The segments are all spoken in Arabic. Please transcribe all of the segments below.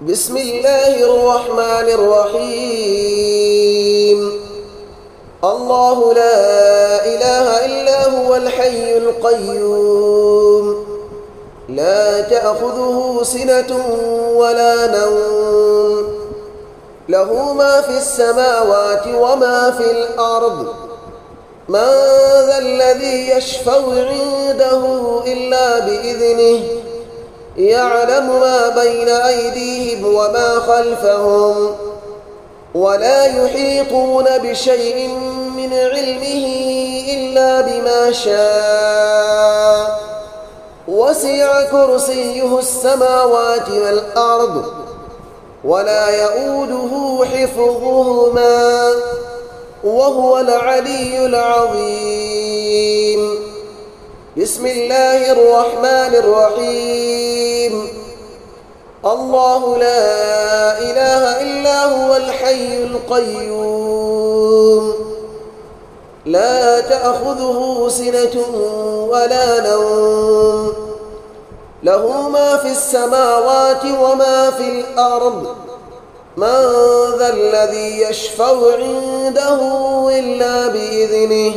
بسم الله الرحمن الرحيم. الله لا إله إلا هو الحي القيوم، لا تأخذه سنة ولا نوم، له ما في السماوات وما في الأرض. من ذا الذي يشفع عنده إلا بإذنه، يعلم ما بين أيديهم وما خلفهم، ولا يحيطون بشيء من علمه إلا بما شاء. وسع كرسيه السماوات والأرض، ولا يؤوده حفظهما، وهو العلي العظيم. بسم الله الرحمن الرحيم. الله لا إله إلا هو الحي القيوم، لا تأخذه سنة ولا نوم، له ما في السماوات وما في الأرض. من ذا الذي يشفع عنده إلا بإذنه،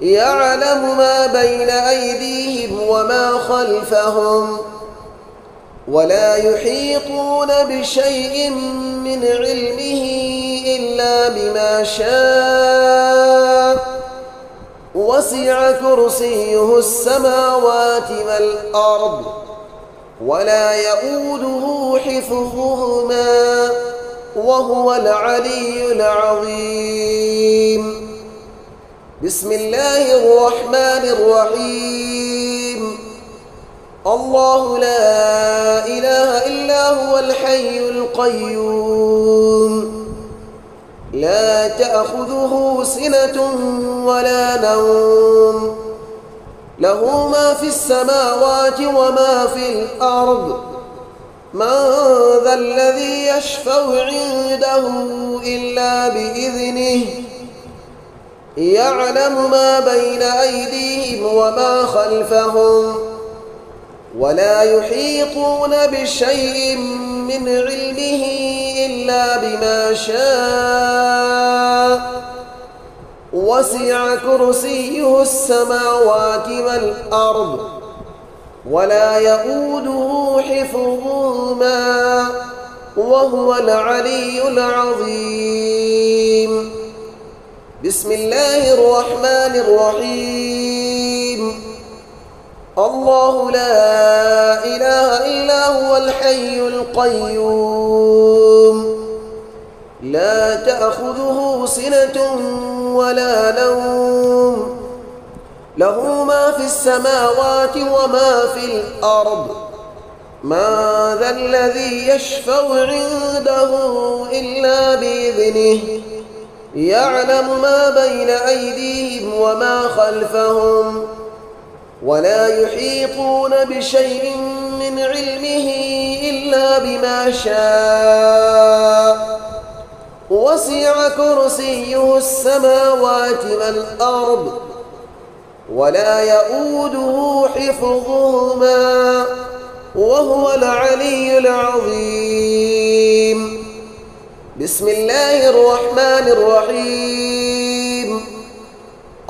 يعلم ما بين أيديهم وما خلفهم، ولا يحيطون بشيء من علمه إلا بما شاء. وسع كرسيه السماوات والأرض، ولا يؤوده حفظهما، وهو العلي العظيم. بسم الله الرحمن الرحيم. الله لا إله إلا هو الحي القيوم، لا تأخذه سنة ولا نوم، له ما في السماوات وما في الأرض. من ذا الذي يشفع عنده إلا بإذنه، يعلم ما بين أيديهم وما خلفهم، ولا يحيطون بشيء من علمه إلا بما شاء. وسع كرسيه السماوات والأرض، ولا يؤوده حفظهما، وهو العلي العظيم. بسم الله الرحمن الرحيم. الله لا إله إلا هو الحي القيوم، لا تأخذه سنة ولا نوم، له ما في السماوات وما في الأرض. من ذا الذي يشفع عنده إلا بإذنه، يعلم ما بين أيديهم وما خلفهم، ولا يحيطون بشيء من علمه إلا بما شاء. وسع كرسيه السماوات والأرض، ولا يؤوده حفظهما، وهو العلي العظيم. بسم الله الرحمن الرحيم.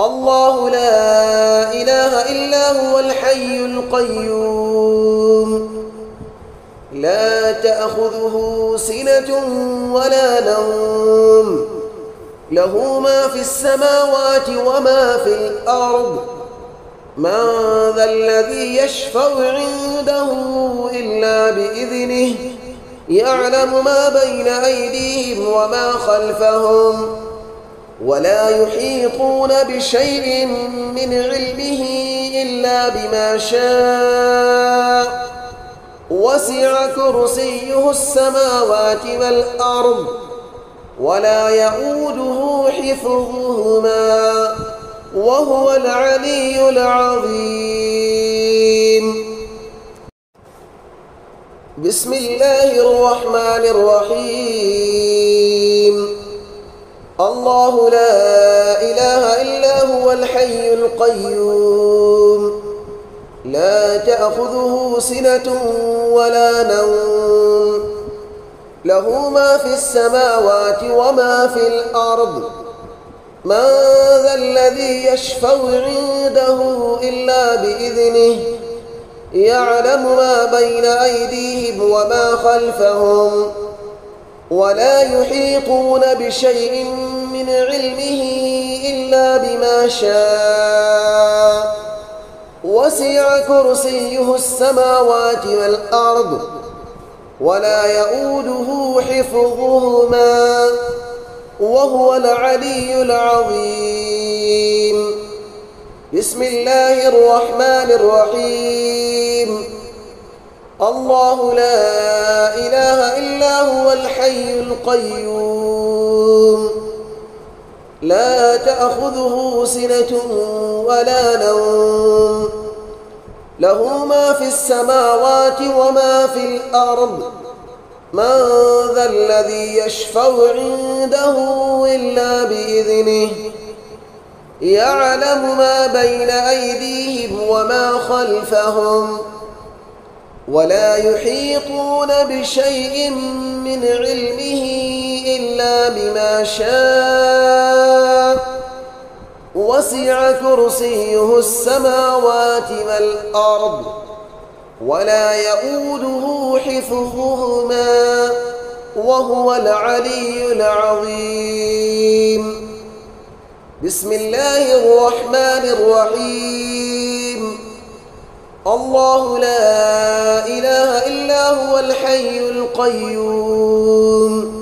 الله لا إله إلا هو الحي القيوم، لا تأخذه سنة ولا نوم، له ما في السماوات وما في الأرض. من ذا الذي يشفع عنده إلا بإذنه، يعلم ما بين أيديهم وما خلفهم، ولا يحيطون بشيء من علمه إلا بما شاء. وسع كرسيه السماوات والأرض، ولا يؤوده حفظهما، وهو العلي العظيم. بسم الله الرحمن الرحيم. الله لا إله إلا هو الحي القيوم، لا تأخذه سنة ولا نوم، له ما في السماوات وما في الأرض من ذا الذي يشفع عنده إلا بإذنه يعلم ما بين أيديهم وما خلفهم ولا يحيطون بشيء من علمه إلا بما شاء وسع كرسيه السماوات والأرض ولا يؤوده حفظهما وهو العلي العظيم. بسم الله الرحمن الرحيم. الله لا إله إلا هو الحي القيوم لا تأخذه سنة ولا نوم له ما في السماوات وما في الأرض من ذا الذي يشفع عنده إلا بإذنه يعلم ما بين أيديهم وما خلفهم ولا يحيطون بشيء من علمه إلا بما شاء وسع كرسيه السماوات والأرض ولا يؤوده حفظهما وهو العلي العظيم. بسم الله الرحمن الرحيم. الله لا إله إلا هو الحي القيوم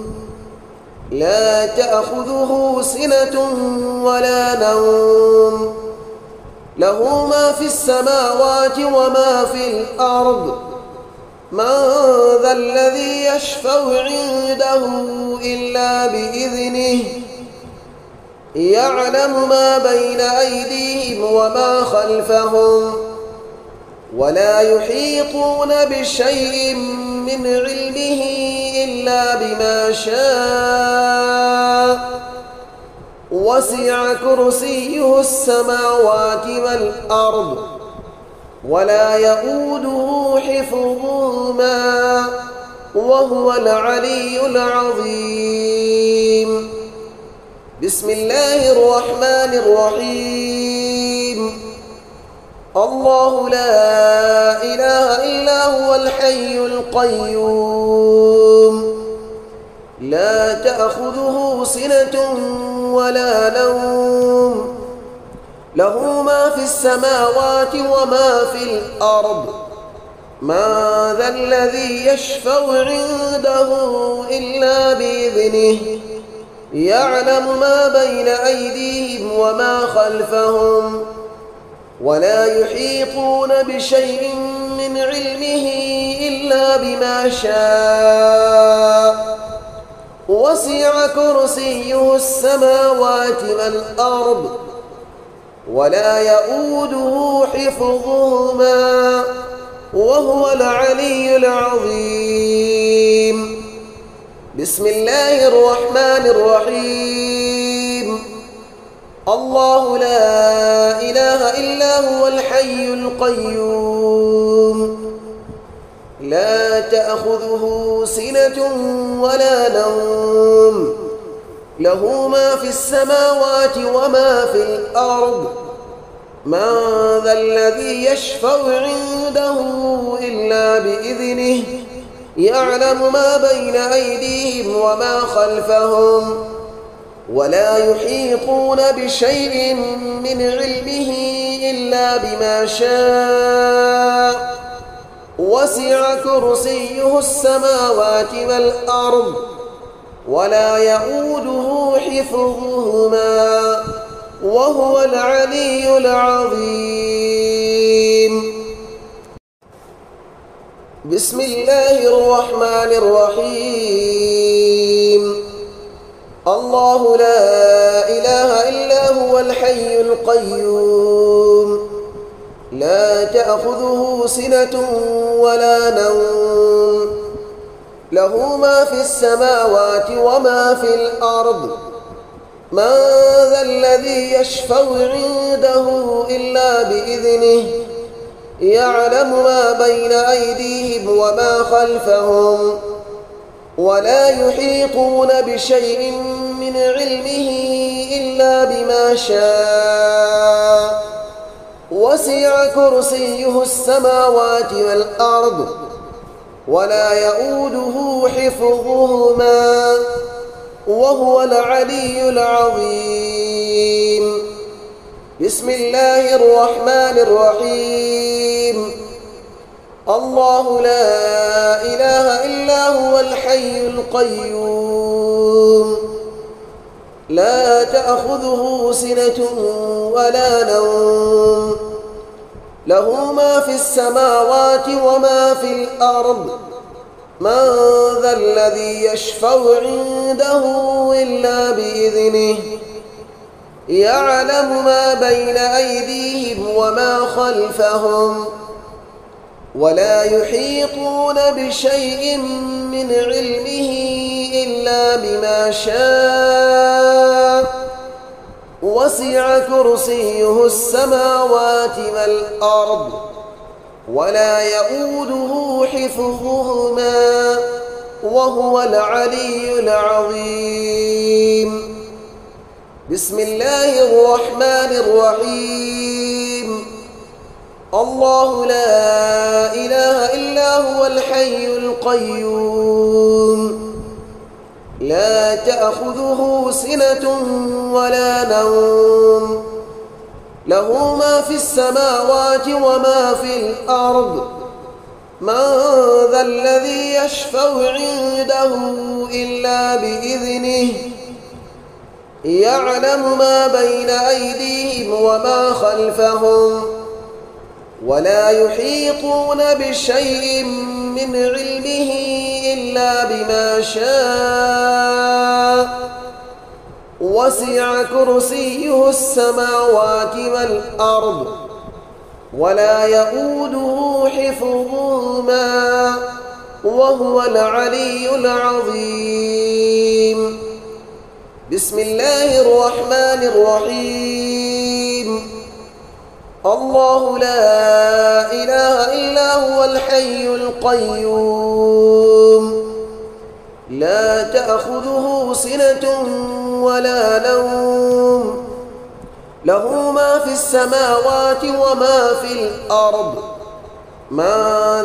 لا تأخذه سنة ولا نوم له ما في السماوات وما في الأرض من ذا الذي يشفع عنده إلا بإذنه يعلم ما بين أيديهم وما خلفهم ولا يحيطون بشيء من علمه إلا بما شاء وسع كرسيه السماوات والأرض ولا يؤوده حفظهما وهو العلي العظيم. بسم الله الرحمن الرحيم. الله لا إله إلا هو الحي القيوم لا تأخذه سنة ولا نوم له ما في السماوات وما في الأرض من ذا الذي يشفع عنده إلا بإذنه يعلم ما بين أيديهم وما خلفهم ولا يحيطون بشيء من علمه إلا بما شاء وسع كرسيه السماوات والأرض ولا يؤوده حفظهما وهو العلي العظيم. بسم الله الرحمن الرحيم. الله لا إله إلا هو الحي القيوم لا تأخذه سنة ولا نوم له ما في السماوات وما في الأرض من ذا الذي يشفع عنده إلا بإذنه يعلم ما بين أيديهم وما خلفهم ولا يحيطون بشيء من علمه إلا بما شاء وسع كرسيه السماوات والأرض ولا يؤوده حفظهما وهو العلي العظيم. بسم الله الرحمن الرحيم. الله لا إله إلا هو الحي القيوم لا تأخذه سنة ولا نوم له ما في السماوات وما في الأرض من ذا الذي يشفع عنده إلا بإذنه يعلم ما بين أيديهم وما خلفهم ولا يحيطون بشيء من علمه إلا بما شاء وسع كرسيه السماوات والأرض ولا يؤوده حفظهما وهو العلي العظيم. بسم الله الرحمن الرحيم. الله لا إله إلا هو الحي القيوم لا تأخذه سنة ولا نوم له ما في السماوات وما في الأرض من ذا الذي يشفع عنده إلا بإذنه يعلم ما بين أيديهم وما خلفهم ولا يحيطون بشيء من علمه إلا بما شاء وسع كرسيه السماوات والأرض ولا يؤوده حفظهما وهو العلي العظيم. بسم الله الرحمن الرحيم. الله لا إله إلا هو الحي القيوم لا تأخذه سنة ولا نوم له ما في السماوات وما في الأرض من ذا الذي يشفع عنده إلا بإذنه يعلم ما بين أيديهم وما خلفهم ولا يحيطون بشيء من علمه إلا بما شاء وسع كرسيه السماوات والأرض ولا يؤوده حفظهما وهو العلي العظيم. بسم الله الرحمن الرحيم. الله لا إله إلا هو الحي القيوم لا تأخذه سنة ولا نوم له ما في السماوات وما في الأرض من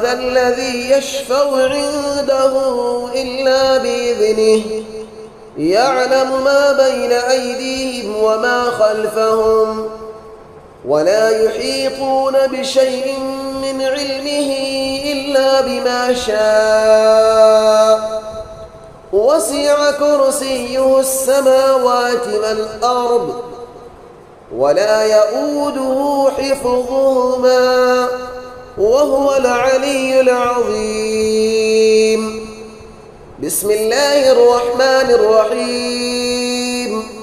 ذا الذي يشفع عنده إلا بإذنه يعلم ما بين أيديهم وما خلفهم ولا يحيطون بشيء من علمه إلا بما شاء وسع كرسيه السماوات والأرض ولا يؤوده حفظهما وهو العلي العظيم. بسم الله الرحمن الرحيم.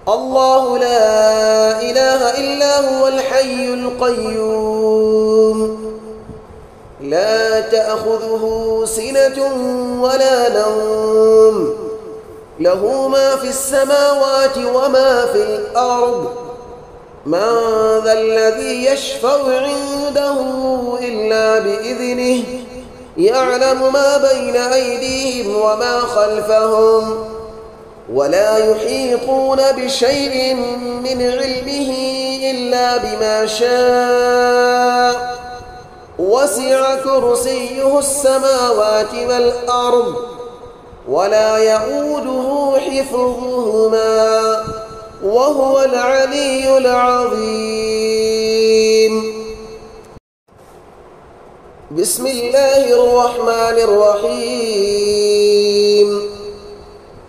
الله لا إله إلا هو الحي القيوم لا تأخذه سنة ولا نوم له ما في السماوات وما في الأرض من ذا الذي يشفع عنده إلا بإذنه يعلم ما بين أيديهم وما خلفهم ولا يحيطون بشيء من علمه إلا بما شاء وسع كرسيه السماوات والأرض ولا يؤوده حفظهما وهو العلي العظيم. بسم الله الرحمن الرحيم.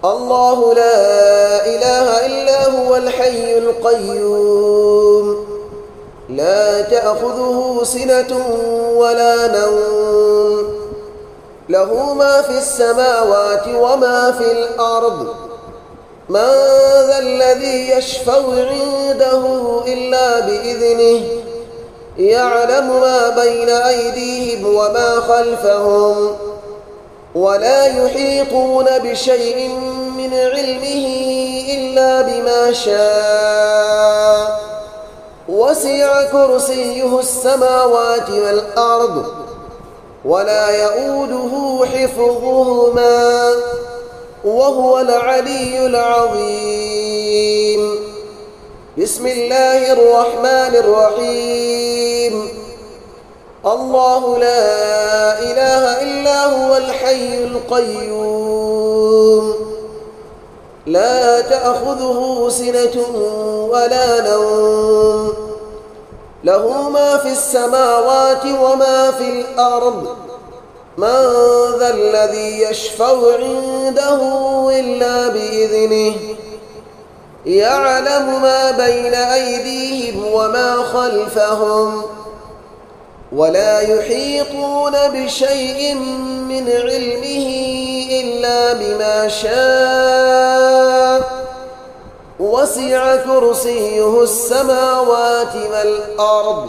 الله لا إله إلا هو الحي القيوم لا تأخذه سنة ولا نوم له ما في السماوات وما في الأرض من ذا الذي يشفع عنده إلا بإذنه يعلم ما بين أيديهم وما خلفهم ولا يحيطون بشيء من علمه إلا بما شاء وسع كرسيه السماوات والأرض ولا يؤوده حفظهما وهو العلي العظيم. بسم الله الرحمن الرحيم. الله لا إله إلا هو الحي القيوم لا تأخذه سنة ولا نوم له ما في السماوات وما في الأرض من ذا الذي يشفع عنده إلا بإذنه يعلم ما بين أيديهم وما خلفهم ولا يحيطون بشيء من علمه إلا بما شاء وسع كرسيه السماوات والأرض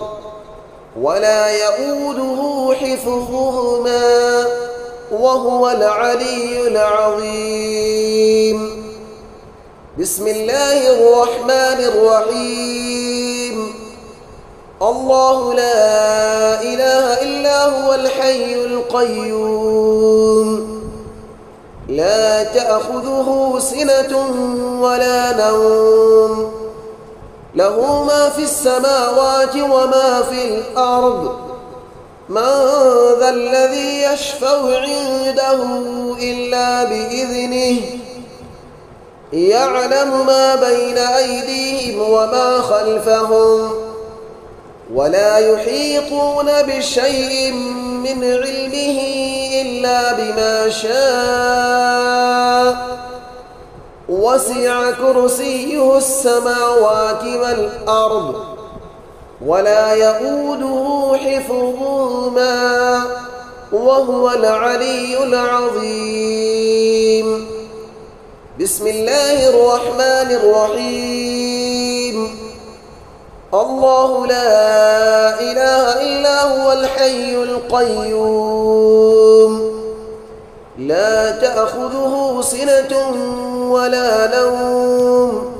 ولا يؤوده حفظهما وهو العلي العظيم. بسم الله الرحمن الرحيم. الله لا إله إلا هو الحي القيوم لا تأخذه سنة ولا نوم له ما في السماوات وما في الأرض من ذا الذي يشفع عنده إلا بإذنه يعلم ما بين أيديهم وما خلفهم ولا يحيطون بشيء من علمه إلا بما شاء وسع كرسيه السماوات والأرض ولا يؤوده حفظهما وهو العلي العظيم. بسم الله الرحمن الرحيم. الله لا إله إلا هو الحي القيوم لا تأخذه سنة ولا نوم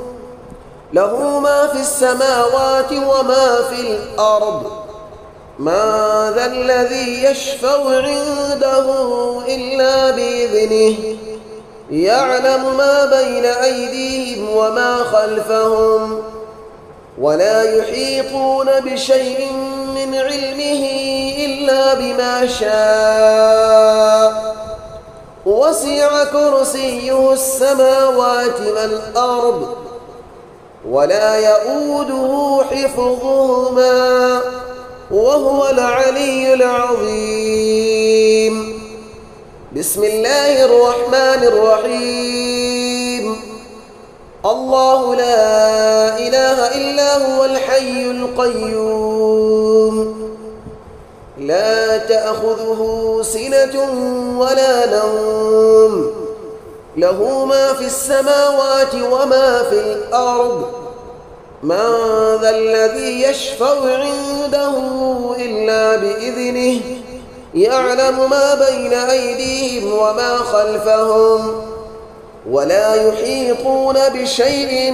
له ما في السماوات وما في الأرض من ذا الذي يشفع عنده إلا بإذنه يعلم ما بين أيديهم وما خلفهم ولا يحيطون بشيء من علمه إلا بما شاء وسع كرسيه السماوات والأرض ولا يؤوده حفظهما وهو العلي العظيم. بسم الله الرحمن الرحيم. الله لا إله إلا هو الحي القيوم لا تأخذه سنة ولا نوم له ما في السماوات وما في الأرض من ذا الذي يشفع عنده إلا بإذنه يعلم ما بين أيديهم وما خلفهم ولا يحيطون بشيء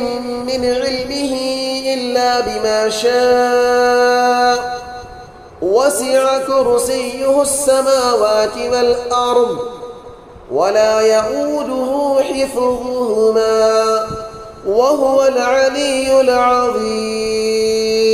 من علمه إلا بما شاء وسع كرسيه السماوات والأرض ولا يؤوده حفظهما وهو العلي العظيم.